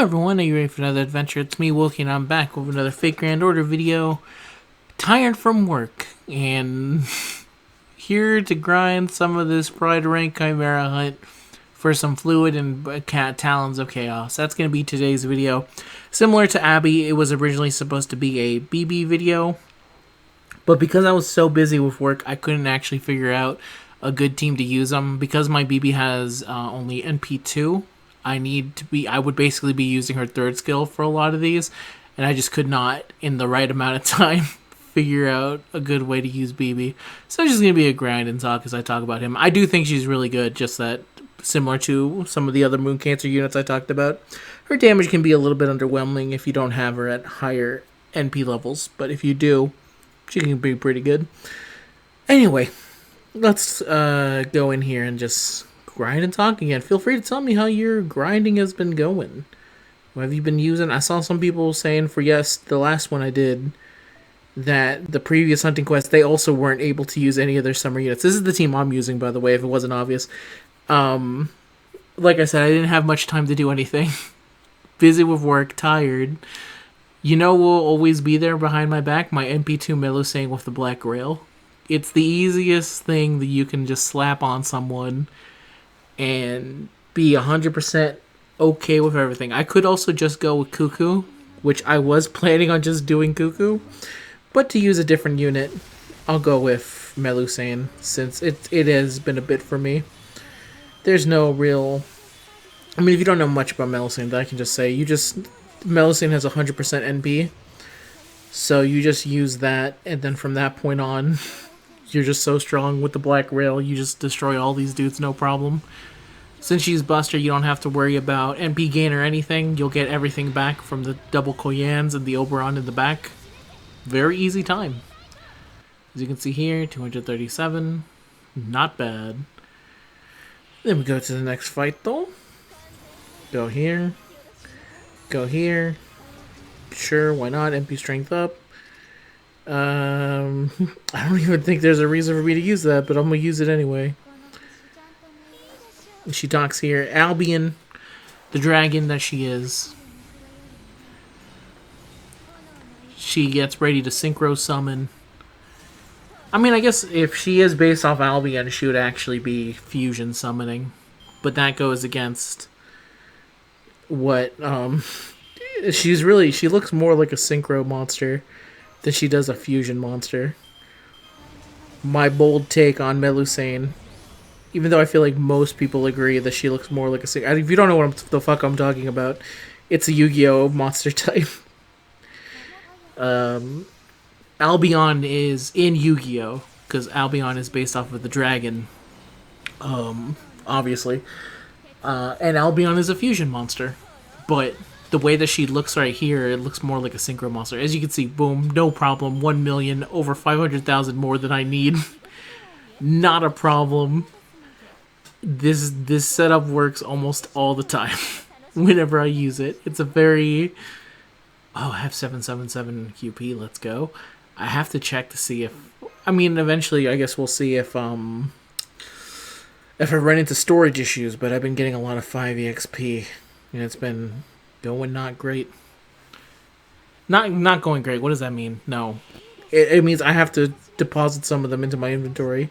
Hello everyone, are you ready for another adventure? It's me, Wilkie, and I'm back with another Fake Grand Order video. Tired from work, and here to grind some of this Pride Rank Chimera hunt for some fluid and talons of chaos. That's going to be today's video. Similar to Abby, it was originally supposed to be a BB video, but because I was so busy with work, I couldn't actually figure out a good team to use them. Because my BB has only NP2, I would basically be using her third skill for a lot of these, and I just could not, in the right amount of time, figure out a good way to use BB. So it's just going to be a grind and talk as I talk about him. I do think she's really good, just that, similar to some of the other Moon Cancer units I talked about, her damage can be a little bit underwhelming if you don't have her at higher NP levels, but if you do, she can be pretty good. Anyway, let's go in here and just grind and talk again. Feel free to tell me how your grinding has been going. What have you been using? I saw some people saying the last one I did, that the previous hunting quest, they also weren't able to use any of their summer units. This is the team I'm using, by the way, if it wasn't obvious. Like I said, I didn't have much time to do anything. Busy with work, tired. You know will always be there behind my back, my NP2 Melusine with the black rail. It's the easiest thing that you can just slap on someone and be 100% okay with everything. I could also just go with Cuckoo, which I was planning on just doing Cuckoo, but to use a different unit, I'll go with Melusine, since it has been a bit for me. There's no real... I mean, if you don't know much about Melusine, I can just say, Melusine has 100% NP, so you just use that, and then from that point on, you're just so strong with the black rail, you just destroy all these dudes, no problem. Since she's Buster, you don't have to worry about NP gain or anything. You'll get everything back from the double Koyans and the Oberon in the back. Very easy time. As you can see here, 237. Not bad. Then we go to the next fight, though. Go here. Go here. Sure, why not? NP strength up. I don't even think there's a reason for me to use that, but I'm going to use it anyway. She talks here. Albion, the dragon that she is. She gets ready to synchro summon. I mean, I guess if she is based off Albion, she would actually be fusion summoning. But that goes against what, she looks more like a synchro monster than she does a fusion monster. My bold take on Melusine. Even though I feel like most people agree that she looks more like a synchro. If you don't know what the fuck I'm talking about, it's a Yu-Gi-Oh! Monster type. Albion is in Yu-Gi-Oh! Because Albion is based off of the dragon. Obviously. And Albion is a fusion monster. But the way that she looks right here, it looks more like a synchro monster. As you can see, boom, no problem. 1 million, over 500,000 more than I need. Not a problem. This setup works almost all the time whenever I use it. It's a very... Oh, I have 777 QP, let's go. I have to check to see if... I mean, eventually, I guess we'll see if I run into storage issues, but I've been getting a lot of 5 EXP, and it's been going not great. Not going great, what does that mean? No. It means I have to deposit some of them into my inventory.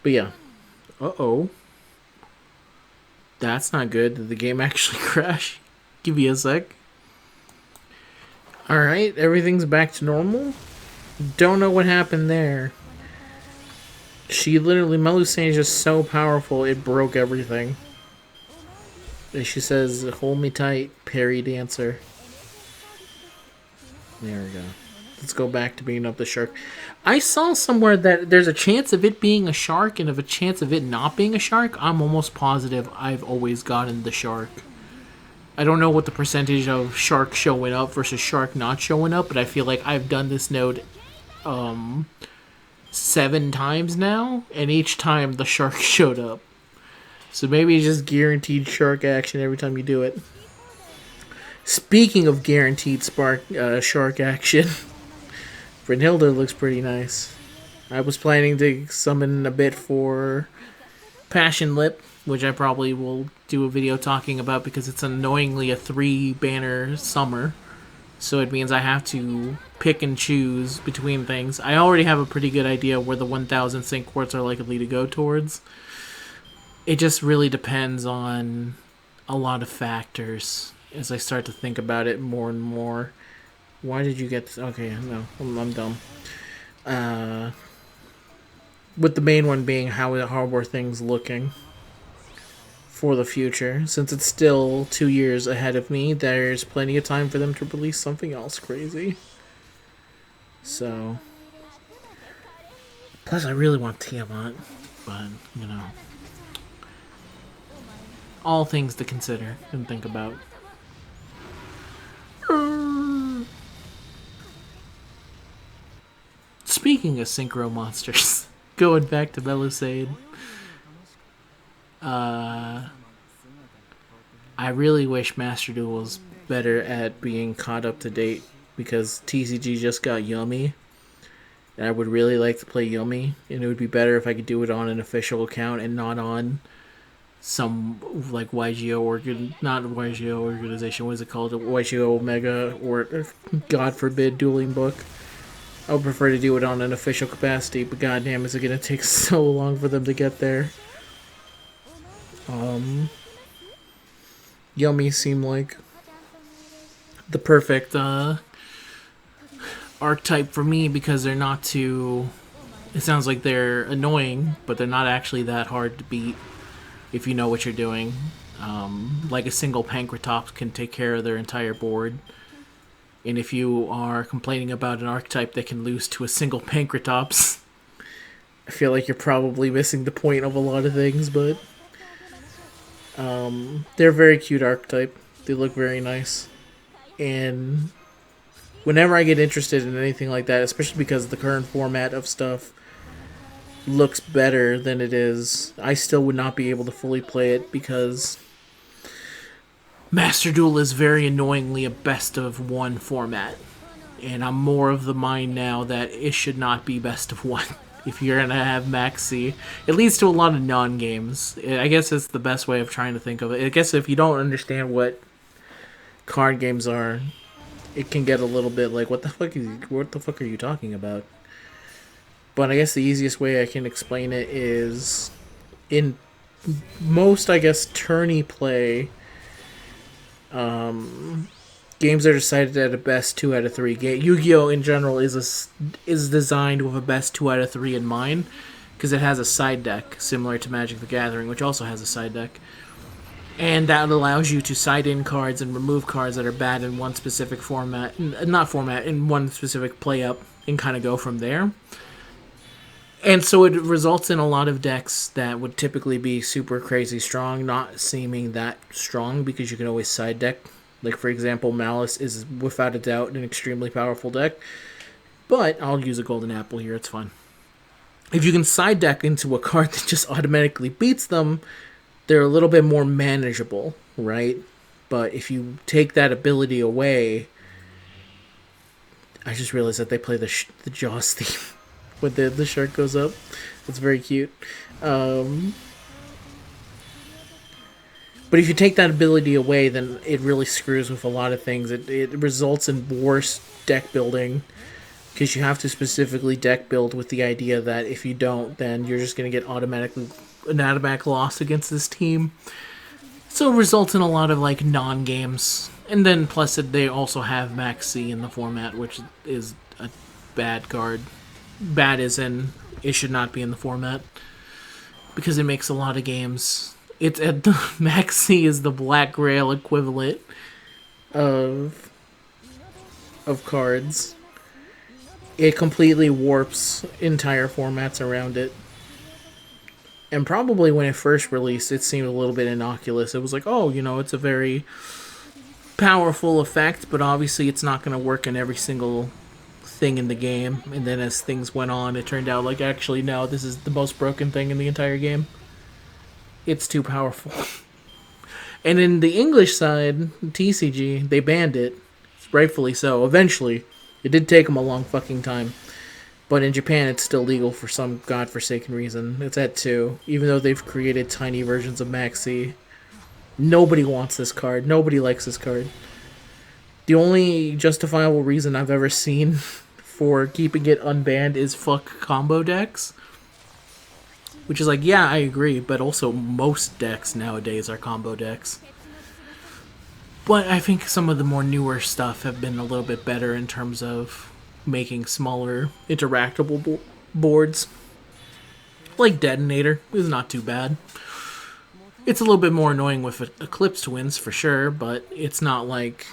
But yeah. Uh-oh. That's not good. Did the game actually crash? Give me a sec. Alright, everything's back to normal. Don't know what happened there. She literally, Melusine is just so powerful, it broke everything. And she says, hold me tight, Perry Dancer. There we go. Let's go back to beating up the shark. I saw somewhere that there's a chance of it being a shark, and of a chance of it not being a shark. I'm almost positive I've always gotten the shark. I don't know what the percentage of shark showing up versus shark not showing up, but I feel like I've done this node 7 times now, and each time the shark showed up. So maybe it's just guaranteed shark action every time you do it. Speaking of guaranteed shark action, Brynhilda looks pretty nice. I was planning to summon a bit for Passion Lip, which I probably will do a video talking about because it's annoyingly a 3-banner summer. So it means I have to pick and choose between things. I already have a pretty good idea where the 1,000 sync quartz are likely to go towards. It just really depends on a lot of factors as I start to think about it more and more. Why did you get this? Okay, no, I'm dumb. With the main one being how were things looking for the future. Since it's still 2 years ahead of me, there's plenty of time for them to release something else crazy. So, plus I really want Tiamat, but you know, all things to consider and think about. Speaking of synchro monsters, going back to Belusade, I really wish Master Duel was better at being caught up to date because TCG just got Yummy. And I would really like to play Yummy, and it would be better if I could do it on an official account and not on some like not YGO organization, what is it called? YGO Omega or God forbid dueling book. I would prefer to do it on an official capacity, but goddamn, is it gonna take so long for them to get there? Yummy seemed like the perfect archetype for me because they're not too. It sounds like they're annoying, but they're not actually that hard to beat if you know what you're doing. Like a single Pankratops can take care of their entire board. And if you are complaining about an archetype that can lose to a single Pankratops, I feel like you're probably missing the point of a lot of things, but they're a very cute archetype. They look very nice. And whenever I get interested in anything like that, especially because the current format of stuff looks better than it is, I still would not be able to fully play it because Master Duel is very annoyingly a best of one format. And I'm more of the mind now that it should not be best of one. If you're going to have Max C, it leads to a lot of non-games. I guess it's the best way of trying to think of it. I guess if you don't understand what card games are, it can get a little bit like, what the fuck are you talking about? But I guess the easiest way I can explain it is in most, I guess, tourney play, games are decided at a best 2 out of 3. Yu-Gi-Oh! In general is designed with a best 2 out of 3 in mind because it has a side deck similar to Magic the Gathering, which also has a side deck. And that allows you to side in cards and remove cards that are bad in one specific in one specific play up and kind of go from there. And so it results in a lot of decks that would typically be super crazy strong, not seeming that strong because you can always side deck. Like, for example, Malice is without a doubt an extremely powerful deck. But I'll use a Golden Apple here, it's fun. If you can side deck into a card that just automatically beats them, they're a little bit more manageable, right? But if you take that ability away, I just realized that they play the Jaws theme when the shark goes up. It's very cute. But if you take that ability away, then it really screws with a lot of things. It results in worse deck building because you have to specifically deck build with the idea that if you don't, then you're just going to get an automatic loss against this team. So it results in a lot of like non-games. And then plus they also have Max C in the format, which is a bad card. Bad as in it should not be in the format because it makes a lot of games. It's Max C is the Black Grail equivalent of cards. It completely warps entire formats around it. And probably when it first released, it seemed a little bit innocuous. It was like, oh, it's a very powerful effect, but obviously it's not going to work in every single thing in the game. And then as things went on, it turned out like, actually, no, this is the most broken thing in the entire game. It's too powerful. And in the English side, TCG, they banned it. Rightfully so. Eventually. It did take them a long fucking time. But in Japan, it's still legal for some godforsaken reason. It's at 2. Even though they've created tiny versions of Maxi. Nobody wants this card. Nobody likes this card. The only justifiable reason I've ever seen for keeping it unbanned is fuck combo decks. Which is like, yeah, I agree, but also most decks nowadays are combo decks. But I think some of the more newer stuff have been a little bit better in terms of making smaller interactable boards. Like Detonator is not too bad. It's a little bit more annoying with Eclipse Twins for sure, but it's not like...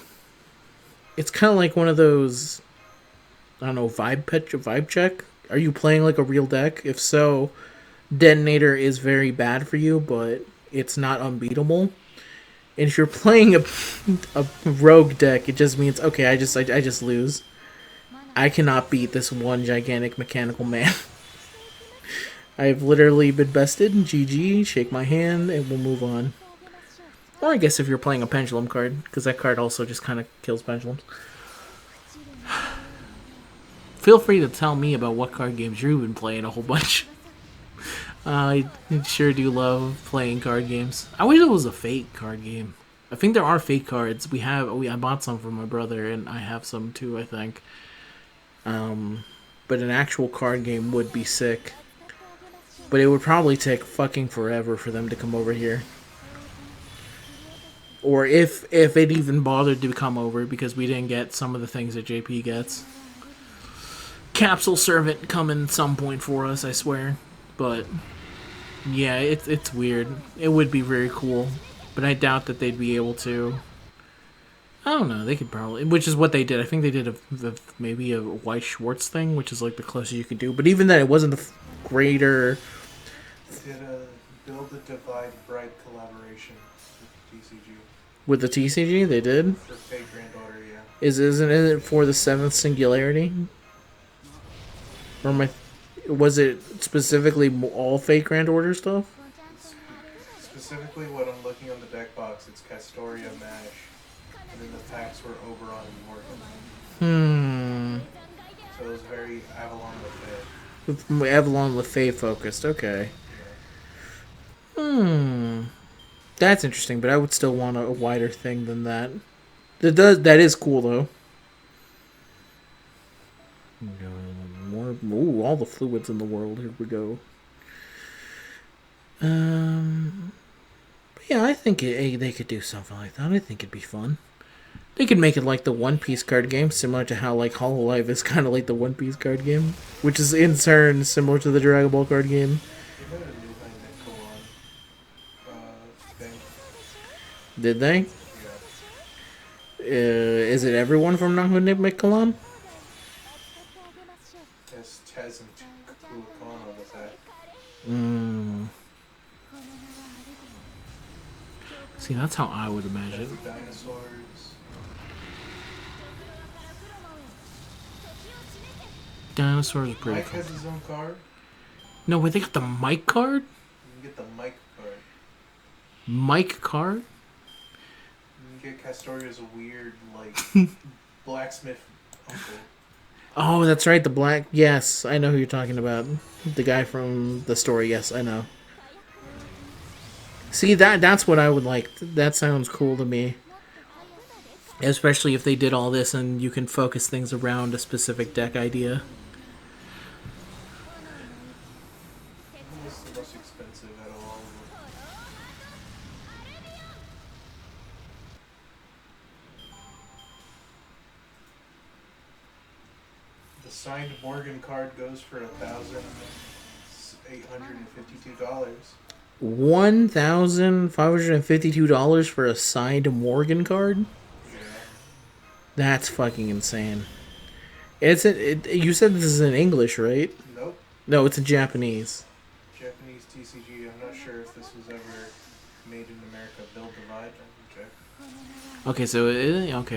It's kind of like one of those... I don't know, vibe check? Are you playing like a real deck? If so, Detonator is very bad for you, but it's not unbeatable. And if you're playing a rogue deck, it just means, okay, I just lose. I cannot beat this one gigantic mechanical man. I've literally been bested. GG, shake my hand, and we'll move on. Or I guess if you're playing a Pendulum card, because that card also just kind of kills Pendulums. Feel free to tell me about what card games you've been playing a whole bunch. I sure do love playing card games. I wish it was a Fate card game. I think there are Fate cards. I bought some from my brother, and I have some too, I think. But an actual card game would be sick. But it would probably take fucking forever for them to come over here. Or if it even bothered to come over, because we didn't get some of the things that JP gets. Capsule Servant coming some point for us, I swear. But yeah, it's weird. It would be very cool, but I doubt that they'd be able to. I don't know. They could probably, which is what they did. I think they did maybe a White Schwartz thing, which is like the closest you could do. But even then, it wasn't the greater. Did a Build a Divide Bright collaboration with TCG. With the TCG, they did. For Fate Granddaughter, yeah. Isn't it for the seventh singularity? Or was it specifically all Fate Grand Order stuff? Specifically, what I'm looking on the deck box, it's Castoria Mash, and then the packs were Oberon and Morgan. So it was very Avalon LaFay. Avalon LaFay focused. Okay. That's interesting, but I would still want a wider thing than that. That is cool though. Ooh, all the fluids in the world. Here we go. But yeah, I think they could do something like that. I think it'd be fun. They could make it like the One Piece card game, similar to how like Hololive is kind of like the One Piece card game, which is in turn similar to the Dragon Ball card game. They had a new thing. Did they? Yeah. Is it everyone from Nahune Mekalan? There's Tez and Kukulkan on the back. See, that's how I would imagine. Dinosaurs. Dinosaurs are pretty Mike cool. has his own card. No, wait, they got the Mike card? You can get the Mike card. Mike card? You can get Castoria's weird, like, blacksmith uncle. Oh, that's right, the black... Yes, I know who you're talking about. The guy from the story, yes, I know. See, that's what I would like. That sounds cool to me. Especially if they did all this and you can focus things around a specific deck idea. This is the most expensive out of all of them. The signed Morgan card goes for $1,852. $1,552 for a signed Morgan card? Yeah. That's fucking insane. You said this is in English, right? Nope. No, it's in Japanese. Japanese TCG. I'm not sure if this was ever made in America. Build Divide. I can check. Okay,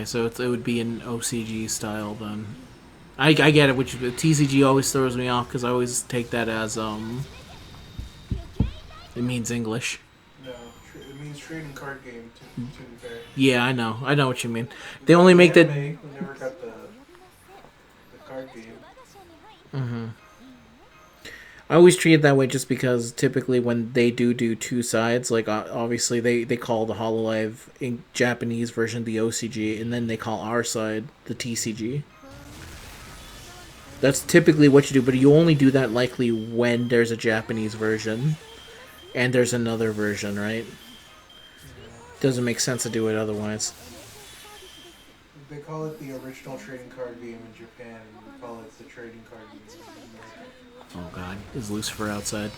so it would be an OCG style then. I get it, which TCG always throws me off because I always take that as it means English. No, it means trading card game. To be fair. Yeah, I know what you mean. They only make that. We never got the card game. I always treat it that way just because typically when they do two sides, like obviously they call the Hololive in Japanese version the OCG, and then they call our side the TCG. That's typically what you do, but you only do that likely when there's a Japanese version and there's another version, right? Doesn't make sense to do it otherwise. They call it the original trading card game in Japan, and we call it the trading card game in America. Oh god, is Lucifer outside?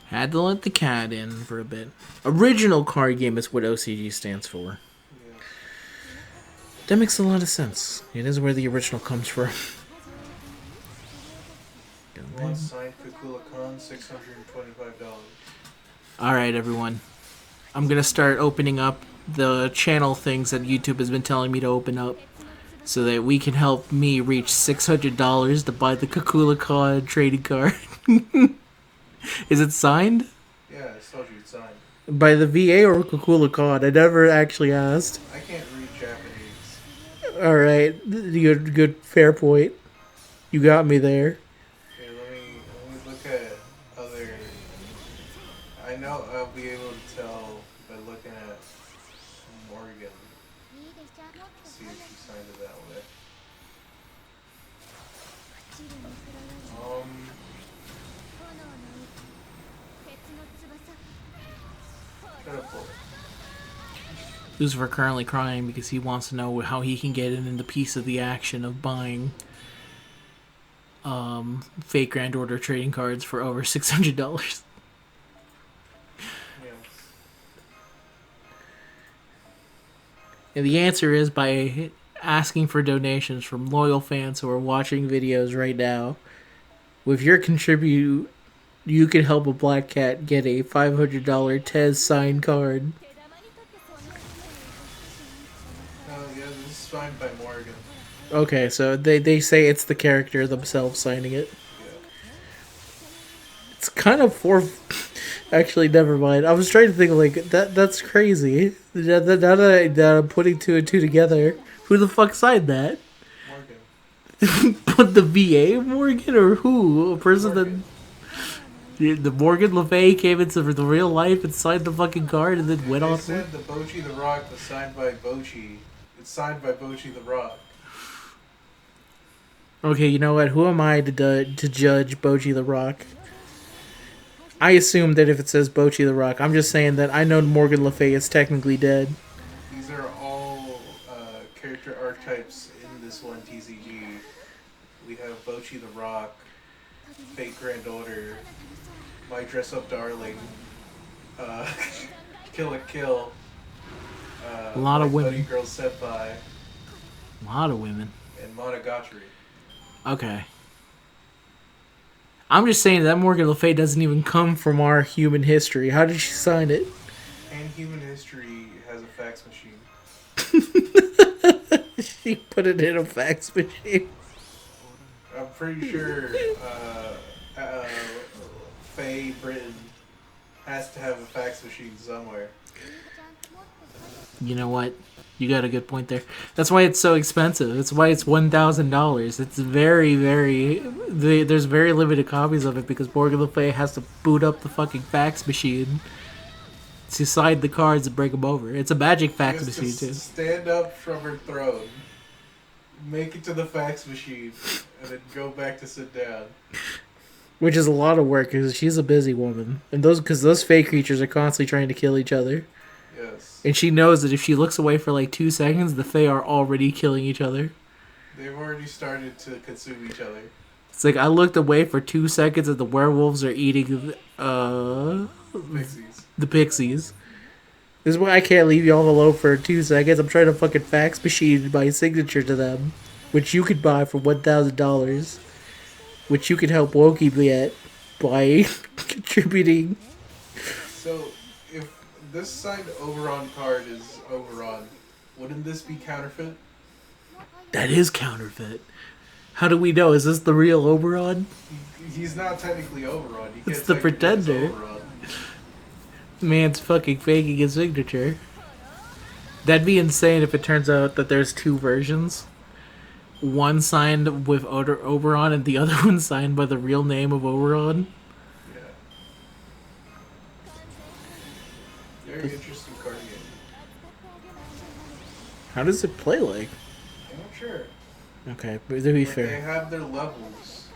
Had to let the cat in for a bit. Original card game is what OCG stands for. Yeah. That makes a lot of sense. It is where the original comes from. One signed Kukula Khan, $625. Alright, everyone. I'm gonna start opening up the channel things that YouTube has been telling me to open up so that we can help me reach $600 to buy the Kukula Khan trading card. Is it signed? Yeah, I told you it's signed. By the VA or Kukula Khan? I never actually asked. I can't read Japanese. Alright, good, fair point. You got me there. Okay, let me look at other... I know I'll be able to tell by looking at Morgan. See if she signed it that way. Shut up, boy. Lucifer currently crying because he wants to know how he can get in the piece of the action of buying fake Grand Order trading cards for over $600. Yeah. And the answer is by asking for donations from loyal fans who are watching videos right now. With your contribute, you can help a black cat get a $500 Tez signed card. Oh, yeah, this is signed by Morgan. Okay, so they say it's the character themselves signing it. Yeah. It's kind of Actually, never mind. I was trying to think like that's crazy. Now that I'm putting two and two together, who the fuck signed that? Morgan. But the VA Morgan or who? A person Morgan. that the Morgan Le Fay came into the real life and signed the fucking card and then went They off. said the Bochi the Rock was signed by Bochi. It's signed by Bochi the Rock. Okay, you know what? Who am I to judge Bochi the Rock? I assume that if it says Bochi the Rock, I'm just saying that I know Morgan Le Fay is technically dead. These are all character archetypes in this one TCG. We have Bochi the Rock, Fake Grand Order, My Dress Up Darling, Kill a Kill, A lot of women. Buddy Girl Senpai, A lot of women. and Monogatari. Okay. I'm just saying that Morgan Le Fay doesn't even come from our human history. How did she sign it? And Human History has a fax machine. She put it in a fax machine. I'm pretty sure Faye Britain has to have a fax machine somewhere. You know what? You got a good point there. That's why it's so expensive. That's why it's $1,000. It's very, there's very limited copies of it because Morgan Le Fay has to boot up the fucking fax machine to slide the cards and break them over. It's a magic fax She has machine to too. stand up from her throne, make it to the fax machine, and then go back to sit down. Which is a lot of work because she's a busy woman, and those fey creatures are constantly trying to kill each other. Yes. And she knows that if she looks away for like 2 seconds, the Fae are already killing each other. They've already started to consume each other. It's like I looked away for 2 seconds and the werewolves are eating Pixies. the pixies. This is why I can't leave y'all alone for 2 seconds. I'm trying to fucking fax machine my signature to them, which you could buy for $1,000, which you can help Wokey get by contributing. So, if this signed Oberon card is Oberon, wouldn't this be counterfeit? That is counterfeit. How do we know? Is this the real Oberon? He's not technically Oberon. He It's can't the technically use pretender. Oberon. Man's fucking faking his signature. That'd be insane if it turns out that there's 2 versions. one signed with Oberon and the other one signed by the real name of Oberon. Yeah. Very interesting card game. How does it play like? I'm not sure. Okay, but to be Like, fair. they have their levels.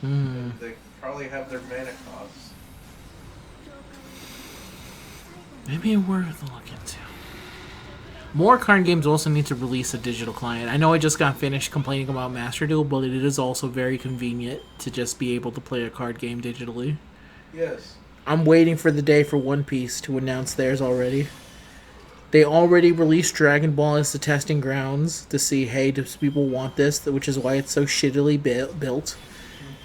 Hmm. They probably have their mana costs. Maybe worth a look into. More card games also need to release a digital client. I know I just got finished complaining about Master Duel, but it is also very convenient to just be able to play a card game digitally. Yes. I'm waiting for the day for One Piece to announce theirs already. They already released Dragon Ball as the testing grounds to see, hey, does people want this? Which is why it's so shittily built.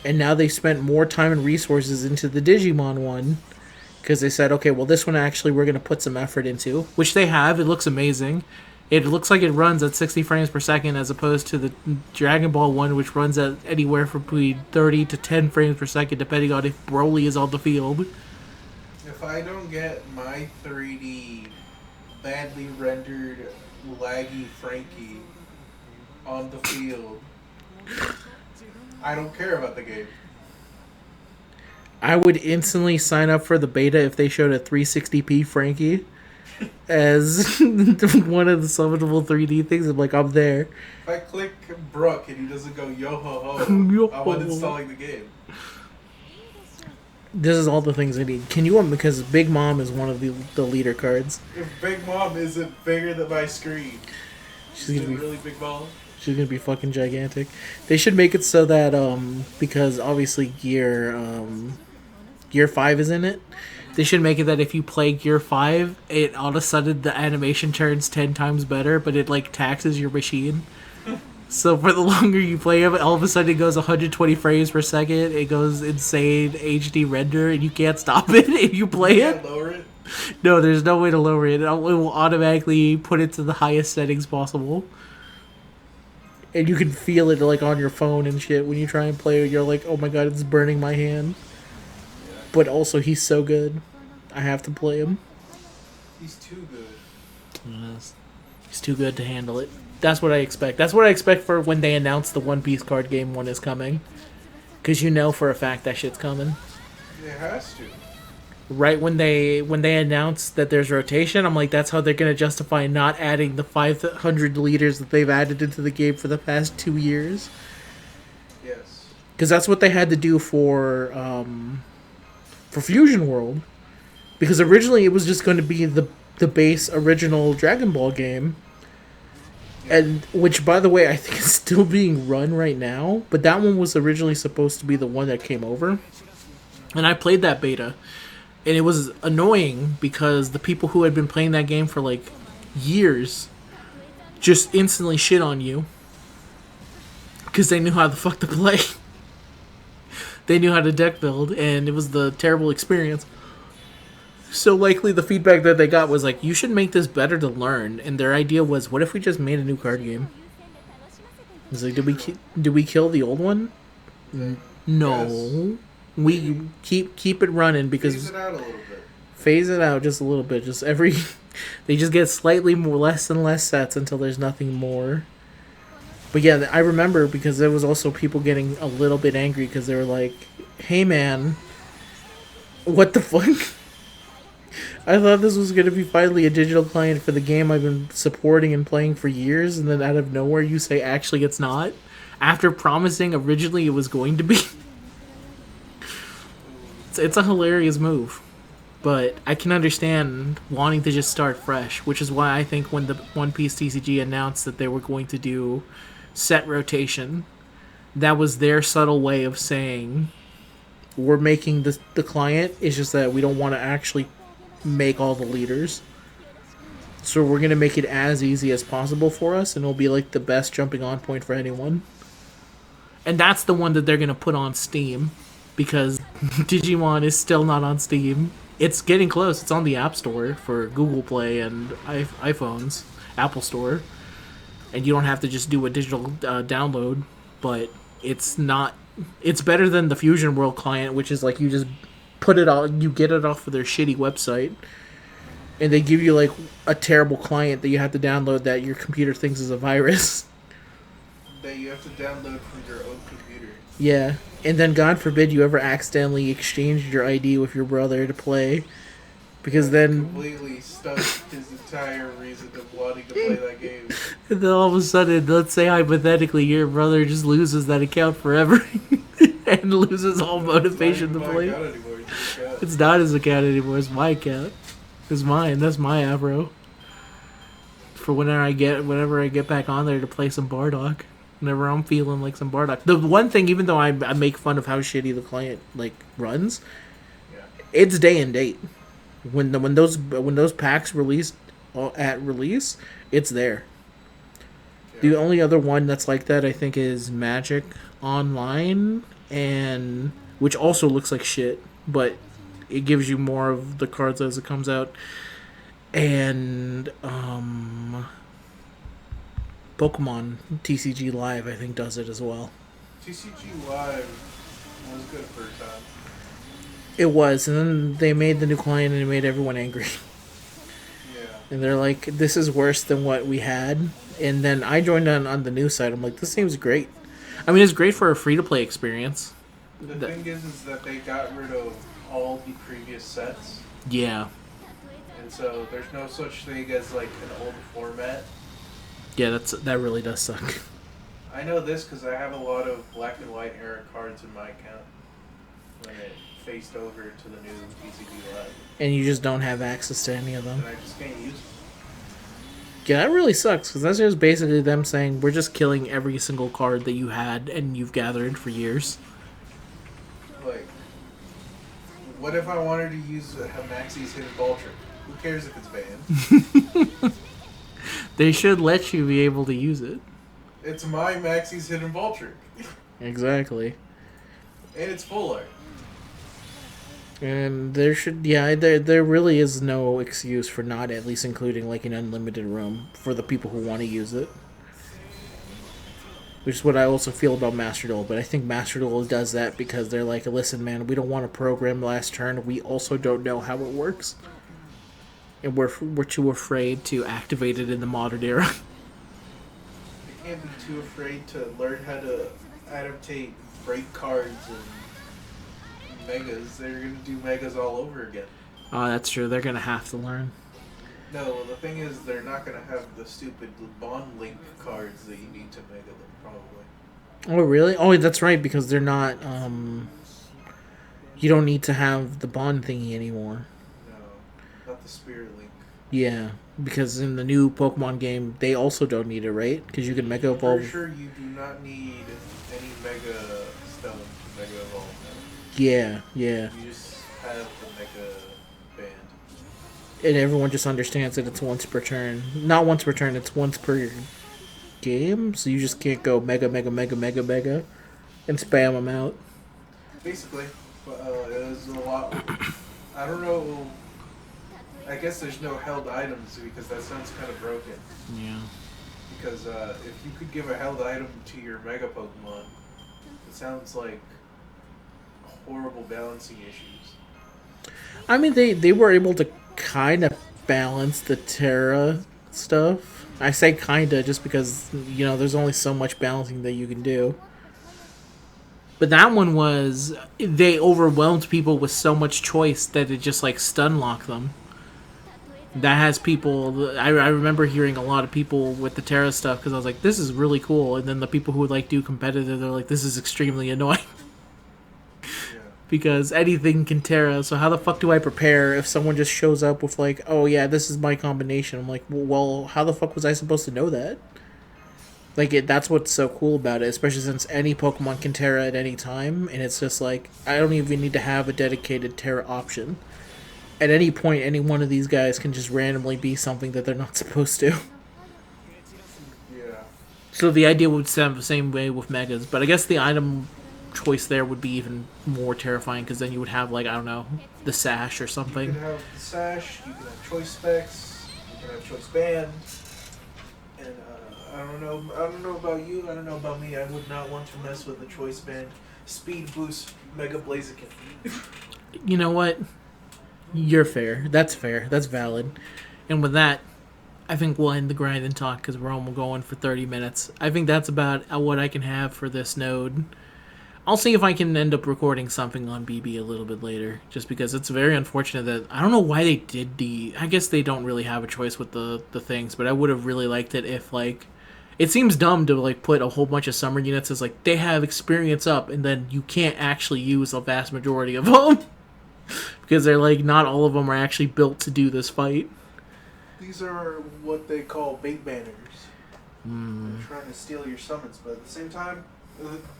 And now they spent more time and resources into the Digimon one. Because they said, okay, well, this one actually we're going to put some effort into. Which they have. It looks amazing. It looks like it runs at 60 frames per second as opposed to the Dragon Ball one, which runs at anywhere from between 30 to 10 frames per second, depending on if Broly is on the field. If I don't get my 3D badly rendered laggy Frankie on the field, I don't care about the game. I would instantly sign up for the beta if they showed a 360p Frankie as one of the summonable 3D things. I'm like, I'm there. If I click Brooke and he doesn't go yo ho ho, I'm uninstalling the game. This is all the things I need. Can you, because Big Mom is one of the leader cards. If Big Mom isn't bigger than my screen, She's gonna be really Big Mom. She's gonna be fucking gigantic. They should make it so that because obviously Gear 5 is in it. They should make it that if you play Gear 5, it all of a sudden the animation turns 10 times better, but it like taxes your machine. So for the longer you play it, all of a sudden it goes 120 frames per second. It goes insane HD render, and you can't stop it if you play You it. can't lower it. No, there's no way to lower it. It will automatically put it to the highest settings possible. And you can feel it like on your phone and shit when you try and play it. You're like, oh my god, it's burning my hand. But also, he's so good. I have to play him. He's too good. Yes. He's too good to handle it. That's what I expect. That's what I expect for when they announce the One Piece card game one is coming. Because you know for a fact that shit's coming. It has to. Right when they announce that there's rotation, I'm like, that's how they're going to justify not adding the 500 leaders that they've added into the game for the past 2 years. Yes. Because that's what they had to do for Fusion World. Because originally it was just going to be the base original Dragon Ball game. And which, by the way, I think is still being run right now. But that one was originally supposed to be the one that came over. And I played that beta. And it was annoying because the people who had been playing that game for like years just instantly shit on you. Because they knew how the fuck to play. They knew how to deck build. And it was the terrible experience. So likely the feedback that they got was like, you should make this better to learn. And their idea was, what if we just made a new card game? It was like, did we kill the old one? No. Yes. We keep it running because Phase it out a little bit. Phase it out just a little bit. Just every they just get slightly more less and less sets until there's nothing more. But yeah, I remember because there was also people getting a little bit angry because they were like, "Hey man, what the fuck?" I thought this was going to be finally a digital client for the game I've been supporting and playing for years, and then out of nowhere you say, actually, it's not. After promising originally it was going to be. It's a hilarious move. But I can understand wanting to just start fresh, which is why I think when the One Piece TCG announced that they were going to do set rotation, that was their subtle way of saying, we're making the client, it's just that we don't want to actually make all the leaders. So we're going to make it as easy as possible for us, and it'll be like the best jumping on point for anyone. And that's the one that they're going to put on Steam, because Digimon is still not on Steam. It's getting close. It's on the App Store for Google Play and iPhones, Apple Store. And you don't have to just do a digital download, but it's not... It's better than the Fusion World client, which is like you just put it on, you get it off of their shitty website, and they give you like a terrible client that you have to download that your computer thinks is a virus. that you have to download from your own computer. Yeah. And then God forbid you ever accidentally exchanged your ID with your brother to play. Because That then, completely stunk his entire reason of wanting to play that game. and then all of a sudden, let's say hypothetically, your brother just loses that account forever and loses all It's not motivation even to my play. account anymore. It's his account. It's not his account anymore. It's my account. It's mine. That's my Avro. For whenever I get back on there to play some Bardock. Whenever I'm feeling like some Bardock. The one thing, even though I make fun of how shitty the client like runs, Yeah. it's day and date. When those packs released at release, it's there. The Yeah. only other one that's like that, I think, is Magic Online, and which also looks like shit, but it gives you more of the cards as it comes out. And Pokemon TCG Live, I think, does it as well. TCG Live was good for a time. It was, and then they made the new client and it made everyone angry. Yeah. And they're like, "This is worse than what we had." And then I joined on the new side. I'm like, "This seems great." I mean, it's great for a free to play experience. The thing is that they got rid of all the previous sets, Yeah, and so there's no such thing as like an old format. yeah, that really does suck. I know this because I have a lot of black and white era cards in my account when it faced over to the new TCG Live, And you just don't have access to any of them. and I just can't use them. Yeah, that really sucks because that's just basically them saying we're just killing every single card that you had and you've gathered for years. Like, what if I wanted to use a Maxi's Hidden Ball Trick? Who cares if it's banned? They should let you be able to use it. It's my Maxi's Hidden Ball Trick. Exactly. And it's full art. And there really is no excuse for not at least including like an unlimited room for the people who want to use it. Which is what I also feel about Master Duel, but I think Master Duel does that because they're like, listen, man, we don't want to program last turn. We also don't know how it works, and we're too afraid to activate it in the modern era. They can't be too afraid to learn how to adaptate break cards and megas. They're going to do megas all over again. Oh, that's true. They're gonna have to learn. No, the thing is, they're not going to have the stupid Bond Link cards that you need to mega them, probably. Oh, really? Oh, that's right, because they're not. You don't need to have the bond thingy anymore. No, not the Spirit Link. Yeah, because in the new Pokemon game, they also don't need it, right? Because you can Mega I'm Evolve. pretty sure you do not need any Mega Stone to Mega Evolve. Yeah, yeah. You just have the Mega Band. And everyone just understands that it's once per turn. Not once per turn, it's once per game. So you just can't go Mega, Mega, Mega, Mega, Mega and spam them out. Basically, but it was a lot. I don't know. I guess there's no held items because that sounds kind of broken. Yeah. Because if you could give a held item to your Mega Pokemon, it sounds like horrible balancing issues. I mean, they were able to kind of balance the Terra stuff. I say kinda just because, there's only so much balancing that you can do. But that one was, they overwhelmed people with so much choice that it just like stun locked them. That has people, I remember hearing a lot of people with the Terra stuff because I was like, this is really cool. And then the people who would like do competitive, they're like, this is extremely annoying. Yeah. Because anything can Terra, so how the fuck do I prepare if someone just shows up with like, oh yeah, this is my combination? I'm like, well, how the fuck was I supposed to know that? Like, that's what's so cool about it, especially since any Pokemon can Terra at any time, and it's just like, I don't even need to have a dedicated Terra option. At any point, any one of these guys can just randomly be something that they're not supposed to. Yeah. So the idea would sound the same way with Megas, but I guess the item choice there would be even more terrifying, because then you would have, like, I don't know, the Sash or You something. can have the Sash, you can have Choice Specs, you can have Choice Band, and I don't know about you, I don't know about me, I would not want to mess with the Choice Band Speed Boost Mega Blaziken. You know what? You're fair. That's fair. That's valid. And with that, I think we'll end the grind and talk because we're almost going for 30 minutes. I think that's about what I can have for this node. I'll see if I can end up recording something on BB a little bit later, just because it's very unfortunate that I don't know why they did the. I guess they don't really have a choice with the things, but I would have really liked it if like. It seems dumb to like put a whole bunch of summer units as like they have experience up, and then you can't actually use a vast majority of them because they're like not all of them are actually built to do this fight. These are what they call bait banners. They're trying to steal your summons, but at the same time,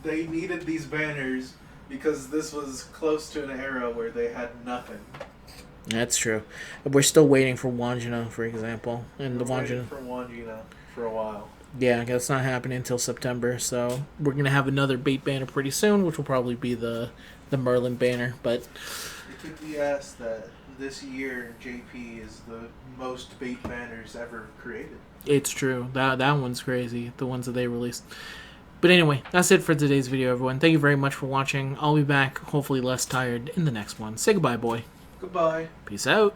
they needed these banners because this was close to an era where they had nothing. That's true. We're still waiting for Wangina, for example, and the Waiting Wangina. for Wangina for a while. Yeah, that's not happening until September, so we're gonna have another bait banner pretty soon, which will probably be the Merlin banner. But It could be asked that this year JP is the most bait banners ever created. it's true. That one's crazy. The ones that they released. But anyway, that's it for today's video, everyone. Thank you very much for watching. I'll be back, hopefully less tired, in the next one. Say goodbye, boy. Goodbye. Peace out.